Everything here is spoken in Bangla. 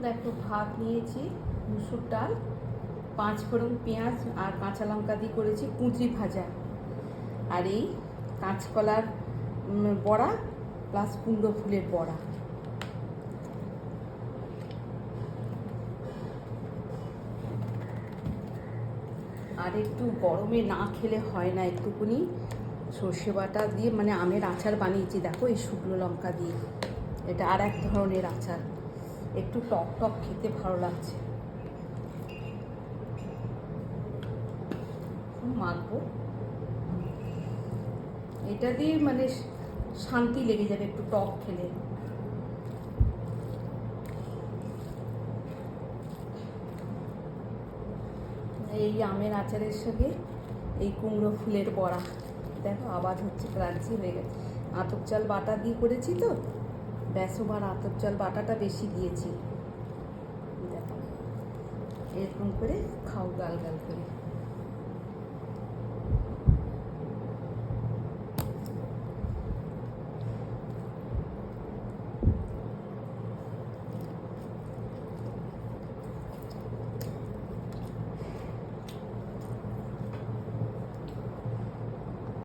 দেখো ভাত নিয়েছি, মুসুর ডাল, 5 ফোড়ন পেঁয়াজ আর কাঁচা লঙ্কা দিয়ে করেছি কুঁচি ভাজা, আর এই কাঁচকলার বড়া প্লাস কুমড়ো ফুলের বড়া। আর একটু গরমে না খেলে হয় না, একটুকুনি সর্ষে বাটা দিয়ে মানে আমের আচার বানিয়েছি দেখো, এই শুকনো লঙ্কা দিয়ে। এটা আর এক ধরনের আচার, একটু টক টক খেতে ভালো লাগছে। মাখবো এটা দিয়ে, মানে শান্তি লেগে যাবে একটু টক খেলে। এই আমের আচারের সঙ্গে এই কুমড়ো ফুলের বড়া, দেখো আওয়াজ হচ্ছে, ক্রাঞ্চি হয়ে গেছে। আতপ চাল বাটা দিয়ে করেছি তো, বেসম আর আতপ চাল বাটাটা বেশি দিয়েছি। দেখো এরকম করে খাও গাল গাল করে।